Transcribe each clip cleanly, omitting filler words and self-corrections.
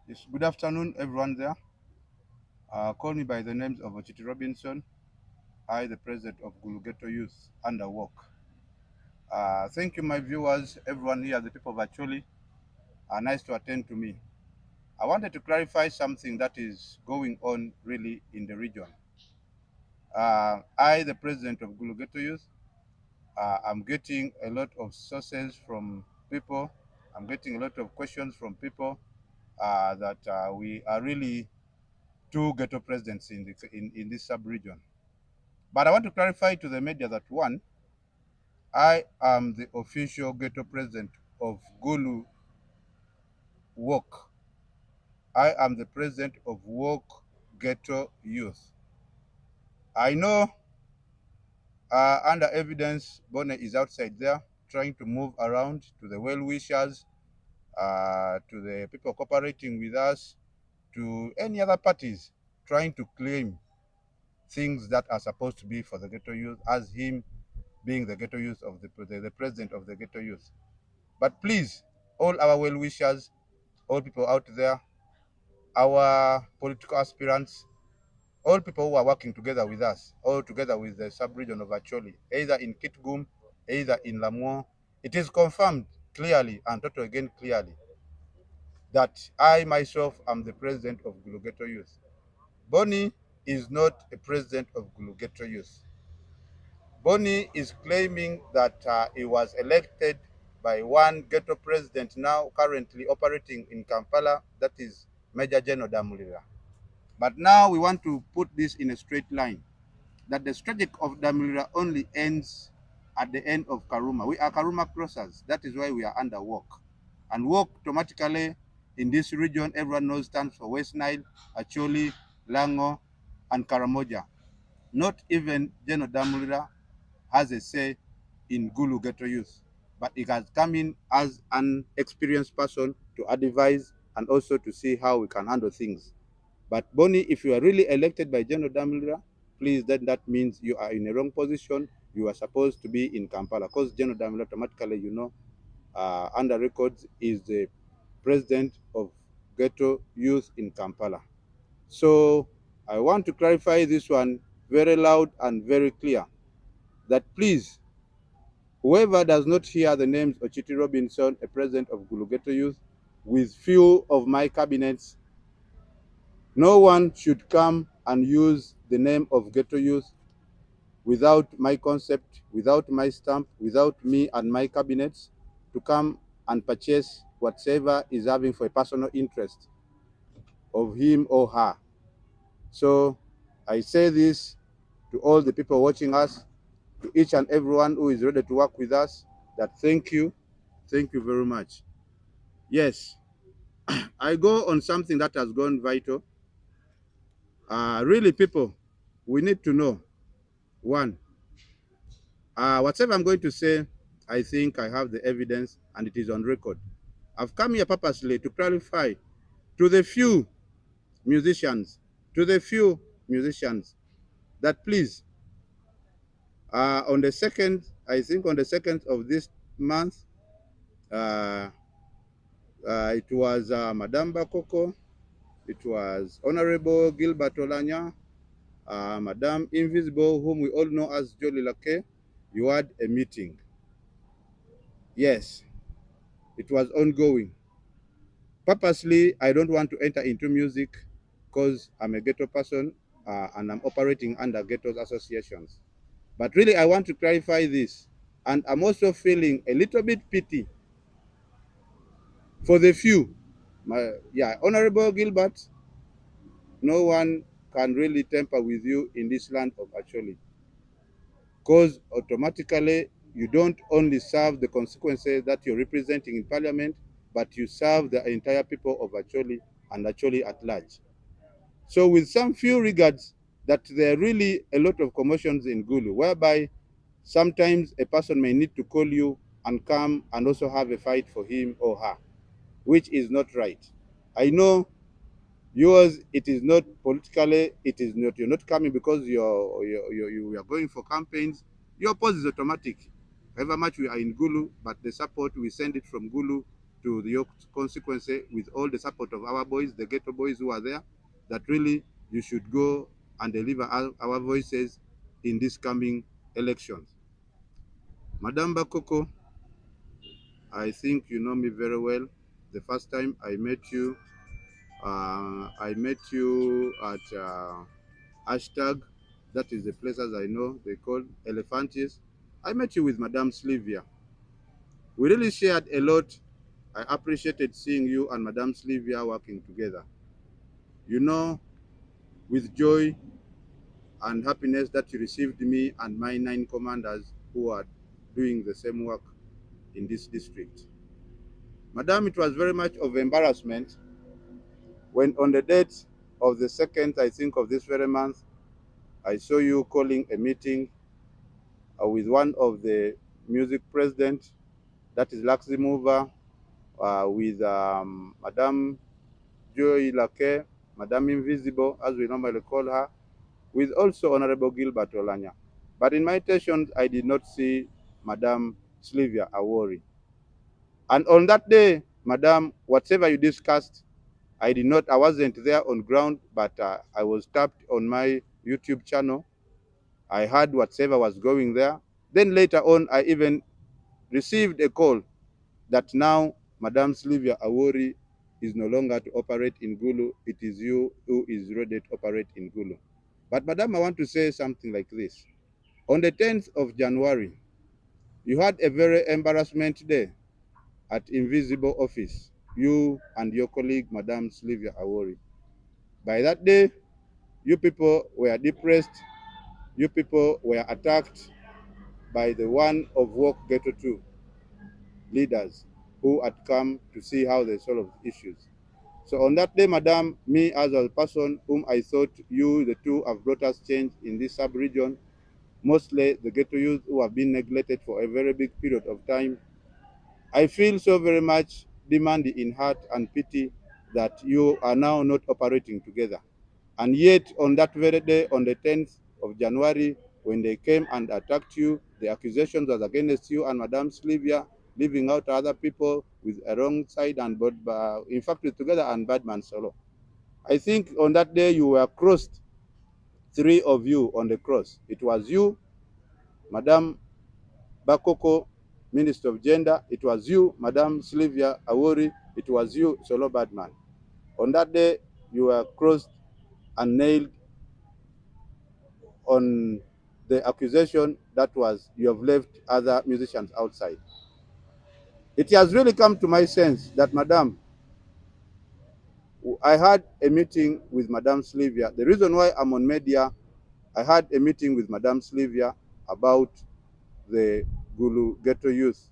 Yes, good afternoon, everyone there. Call me by the names of Ocitti Robinson. I, the president of Gulu Ghetto Youth, under work. Thank you, my viewers, everyone here, the people virtually. Nice to attend to me. I wanted to clarify something that is going on really in the region. I, the president of Gulu Ghetto Youth, I'm getting a lot of sources from people. I'm getting a lot of questions from people that we are really two ghetto presidents in this sub-region. But I want to clarify to the media that one, I am the official ghetto president of Gulu Work. I am the president of Work Ghetto Youth. I know under evidence, Bonnet is outside there trying to move around to the well-wishers, to the people cooperating with us, to any other parties trying to claim things that are supposed to be for the ghetto youth as him being the ghetto youth of the president of the ghetto youth. But please, all our well wishers, all people out there, our political aspirants, all people who are working together with us, all together with the sub-region of Acholi, either in Kitgum, either in Lamuo, it is confirmed clearly and totally again clearly that I myself am the president of Gulu Ghetto Youth. Boni is not a president of Gulu Ghetto Youth. Boni is claiming that he was elected by one ghetto president now currently operating in Kampala, that is Major General Damulira. But now we want to put this in a straight line, that the strategy of Damulira only ends at the end of Karuma. We are Karuma crossers. That is why we are under work. And work automatically in this region, everyone knows stands for West Nile, Acholi, Lango, and Karamoja. Not even General Damulira has a say in Gulu Ghetto Youth, but he has come in as an experienced person to advise and also to see how we can handle things. But Boni, if you are really elected by General Damilra, please, then that means you are in a wrong position. You are supposed to be in Kampala, because General Damilra automatically, under records, is the president of Ghetto Youth in Kampala. So I want to clarify this one very loud and very clear, that please, whoever does not hear the names Ocitti Robinson, a president of Gulu Ghetto Youth, with few of my cabinets, no one should come and use the name of Ghetto Youth without my concept, without my stamp, without me and my cabinets to come and purchase whatever is having for a personal interest of him or her. So I say this to all the people watching us, to each and everyone who is ready to work with us, that thank you very much. Yes, I go on something that has gone vital. Really, people, we need to know, one, whatever I'm going to say, I think I have the evidence and it is on record. I've come here purposely to clarify to the few musicians, that please, on the second, I think on the second of this month, uh, it was Madame Bakoko, it was Honorable Gilbert Olanya, Madame Invisible, whom we all know as Jolly Lake. You had a meeting. Yes, it was ongoing. Purposely, I don't want to enter into music because I'm a ghetto person and I'm operating under ghetto associations. But really, I want to clarify this. And I'm also feeling a little bit pity for the few. Honorable Gilbert, no one can really tamper with you in this land of actually. Because automatically, you don't only serve the consequences that you're representing in parliament, but you serve the entire people of Acholi and Acholi at large. So with some few regards that there are really a lot of commotions in Gulu, whereby sometimes a person may need to call you and come and also have a fight for him or her, which is not right. I know yours, it is not politically, it is not, you're not coming because you are going for campaigns. Your pause is automatic. However much we are in Gulu, but the support, we send it from Gulu to your consequence with all the support of our boys, the ghetto boys who are there, that really you should go and deliver our voices in these coming elections. Madam Bakoko, I think you know me very well. The first time I met you at hashtag, that is the places I know, they call Elephantis. I met you with Madame Slivia. We really shared a lot. I appreciated seeing you and Madame Slivia working together. You know, with joy and happiness that you received me and my 9 commanders who are doing the same work in this district. Madam, it was very much of embarrassment when on the date of the second, I think, of this very month, I saw you calling a meeting with one of the music president, that is Laxi Mover, with Madame Joy Lake, Madame Invisible, as we normally call her, with also Honorable Gilbert Olanya. But in my sessions, I did not see Madame Slivia Awori. And on that day, Madam, whatever you discussed, I wasn't there on ground, but I was tapped on my YouTube channel. I heard whatever was going there. Then later on, I even received a call that now Madam Slivia Awori is no longer to operate in Gulu. It is you who is ready to operate in Gulu. But Madam, I want to say something like this. On the 10th of January, you had a very embarrassment day at Invisible Office, you and your colleague, Madam Slivia Awori. By that day, you people were depressed, you people were attacked by the one of Work Ghetto 2 leaders who had come to see how they solve issues. So on that day, Madam, me as a person whom I thought you, the two, have brought us change in this sub-region, mostly the ghetto youth who have been neglected for a very big period of time, I feel so very much demanding in heart and pity that you are now not operating together. And yet, on that very day, on the 10th of January, when they came and attacked you, the accusations was against you and Madame Slivia, leaving out other people with a wrong side and in fact, together and Badman solo. I think on that day you were crossed, 3 of you on the cross. It was you, Madame Bakoko, Minister of Gender. It was you, Madame Slivia Awori. It was you, Solo Badman. On that day, you were crossed and nailed on the accusation that was you have left other musicians outside. It has really come to my sense that, Madam, I had a meeting with Madame Slivia. The reason why I'm on media, I had a meeting with Madame Slivia about the Gulu Ghetto youth.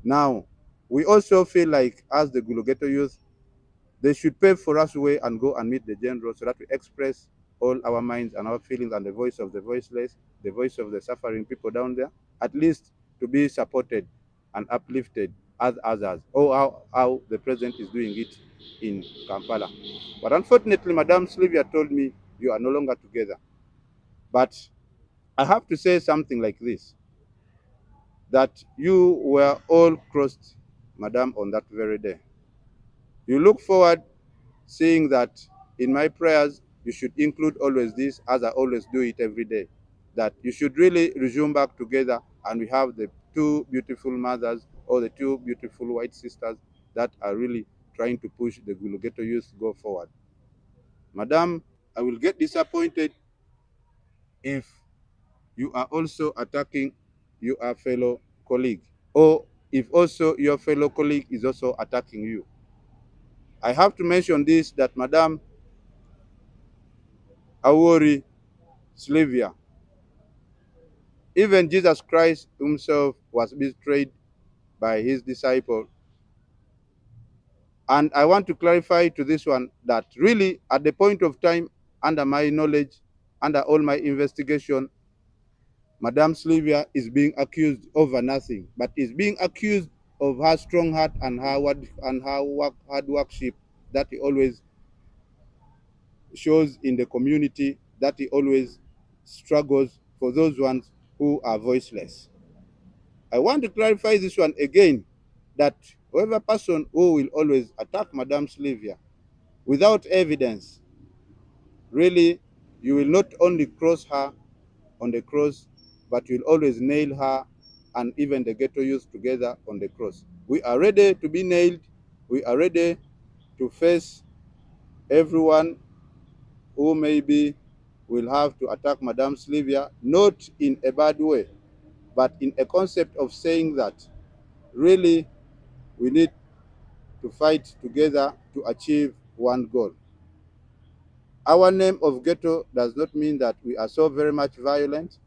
Now, we also feel like, as the Gulu Ghetto youth, they should pave for us way and go and meet the general so that we express all our minds and our feelings and the voice of the voiceless, the voice of the suffering people down there, at least to be supported and uplifted as others, or how the president is doing it in Kampala. But unfortunately, Madame Sylvia told me you are no longer together. But I have to say something like this, that you were all crossed, Madame, on that very day. You look forward seeing that in my prayers, you should include always this, as I always do it every day, that you should really resume back together and we have the two beautiful mothers or the two beautiful white sisters that are really trying to push the Gulu Ghetto youth to go forward. Madam, I will get disappointed if you are also attacking your fellow colleague, or if also your fellow colleague is also attacking you. I have to mention this, that Madam Awori Sylvia, even Jesus Christ himself was betrayed by his disciple. And I want to clarify to this one that really at the point of time, under my knowledge, under all my investigation, Madame Sylvia is being accused over nothing, but is being accused of her strong heart and her hard workship that he always shows in the community, that he always struggles for those ones who are voiceless. I want to clarify this one again, that Whoever person who will always attack Madame Sylvia without evidence, really, you will not only cross her on the cross, but you'll always nail her and even the ghetto youth together on the cross. We are ready to be nailed. We are ready to face everyone who maybe will have to attack Madame Sylvia, not in a bad way, but in a concept of saying that really we need to fight together to achieve one goal. Our name of ghetto does not mean that we are so very much violent.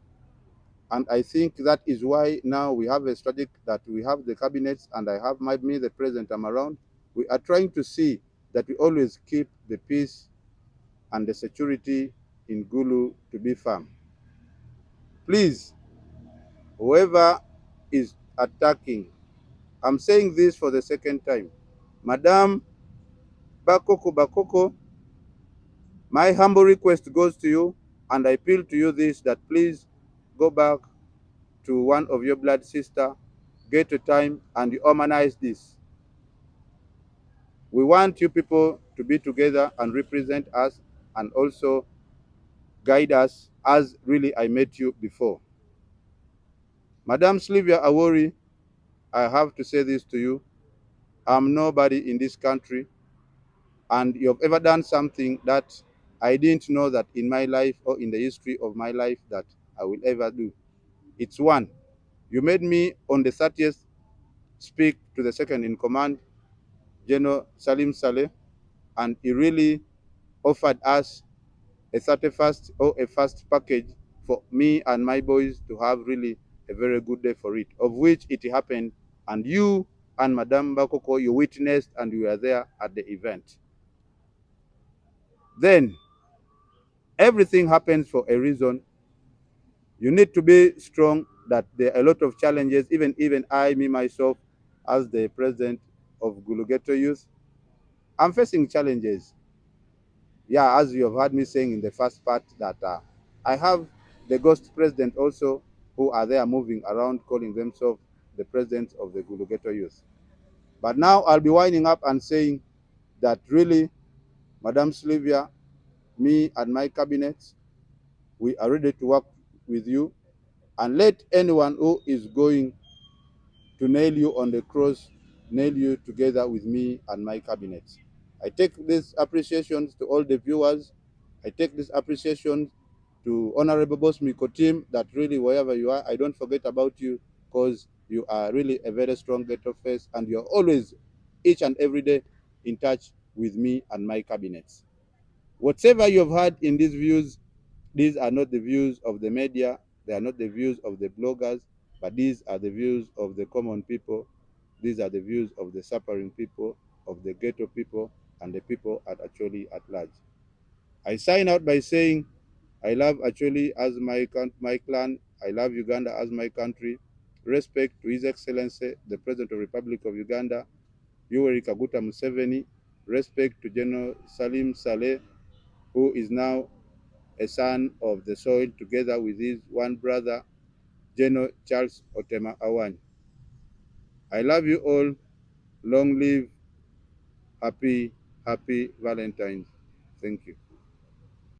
And I think that is why now we have a strategy that we have the cabinets and I have me, the president, I'm around. We are trying to see that we always keep the peace and the security in Gulu to be firm. Please, whoever is attacking, I'm saying this for the second time. Madam Bakoko, my humble request goes to you, and I appeal to you this, that please go back to one of your blood sister, get a time, and you harmonize this. We want you people to be together and represent us and also guide us as really I met you before. Madam Sylvia Awori, I have to say this to you. I'm nobody in this country, and you've ever done something that I didn't know that in my life or in the history of my life that I will ever do. It's one. You made me on the 30th speak to the second in command, General Salim Saleh, and he really offered us a 31st or a first package for me and my boys to have really a very good day for it, of which it happened. And you and Madame Bakoko, you witnessed and you were there at the event. Then everything happens for a reason. You need to be strong that there are a lot of challenges, even I, me, myself, as the president of Gulu Ghetto Youth, I'm facing challenges. Yeah, as you have heard me saying in the first part that I have the ghost president also who are there moving around calling themselves the presidents of the Gulu Ghetto Youth. But now I'll be winding up and saying that really, Madam Sylvia, me and my cabinet, we are ready to work with you, and let anyone who is going to nail you on the cross, nail you together with me and my cabinet. I take this appreciation to all the viewers. I take this appreciation to Honorable Boss Miko team that really wherever you are, I don't forget about you because you are really a very strong ghetto face and you're always, each and every day, in touch with me and my cabinets. Whatever you've heard in these views, these are not the views of the media, they are not the views of the bloggers, but these are the views of the common people. These are the views of the suffering people, of the ghetto people, and the people at actually at large. I sign out by saying, I love actually as my clan, I love Uganda as my country. Respect to His Excellency, the President of the Republic of Uganda, Yoweri Kaguta Museveni. Respect to General Salim Saleh, who is now a son of the soil, together with his one brother, General Charles Otema Awan. I love you all. Long live. Happy Valentine's. Thank you.